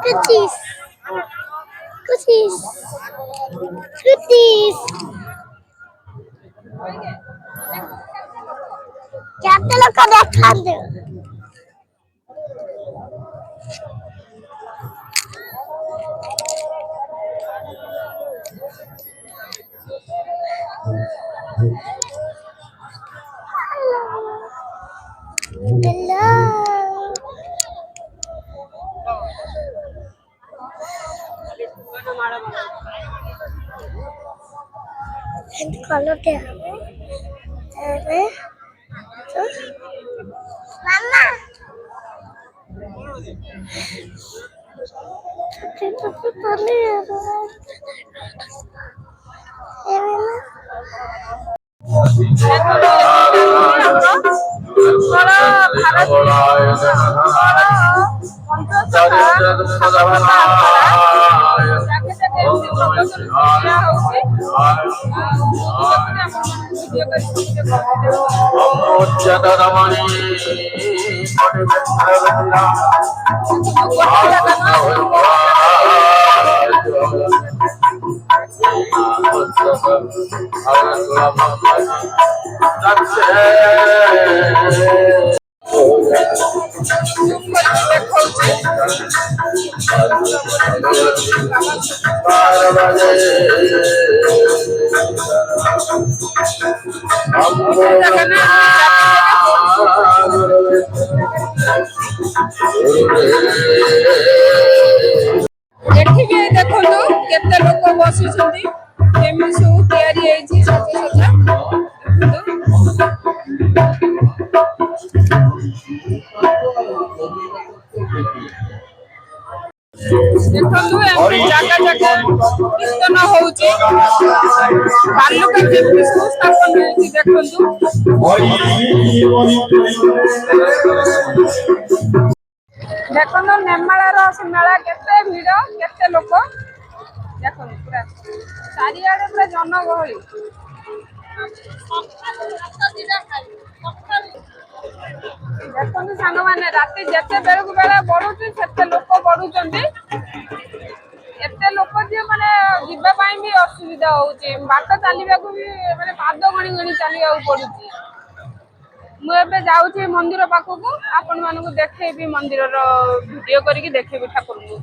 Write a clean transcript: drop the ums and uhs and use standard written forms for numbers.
Cookies. Cookies. Cookies. କେତେ ଲୋକ ଦେଖାନ୍ତୁ। Colornya Mama. ଏଠିକି ଦେଖନ୍ତୁ କେତେ ଲୋକ ବସିଛନ୍ତି କେମିତି ସବୁ ତିଆରି ହେଇଛି ସାଜସଜ୍ଜା ଦେଖନ୍ତୁ ଏମିତି ଜାଗା ଜାଗା କୀର୍ତ୍ତନ ହଉଛି ବାଲୁକା କେମିତି ସବୁ ସ୍ଥାପନ ହେଇଛି ଦେଖନ୍ତୁ ଦେଖନ୍ତୁ ନେମାଳର ସେ ମେଳା କେତେ ଭିଡ଼ କେତେ ଲୋକ ଦେଖନ୍ତୁ ପୁରା ଚାରିଆଡେ ପୁରା ଜନଗହଳି ଦେଖନ୍ତୁ ସାଙ୍ଗମାନେ ରାତି ଯେତେ ବେଳକୁ ବେଳ ବଢୁଛି ସେତେ ଲୋକ ବଢୁଛନ୍ତି ଏତେ ଲୋକ ଯେ ମାନେ ଯିବା ପାଇଁ ବି ଅସୁବିଧା ହଉଛି ବାଟ ଚାଲିବାକୁ ବି ମାନେ ପାଦ ଗଣି ଗଣି ଚାଲିବାକୁ ପଡୁଛି ମୁଁ ଏବେ ଯାଉଛି ମନ୍ଦିର ପାଖକୁ ଆପଣମାନଙ୍କୁ ଦେଖେଇବି ମନ୍ଦିରର ଭିଡିଓ କରିକି ଦେଖେଇବି ଠାକୁରଙ୍କୁ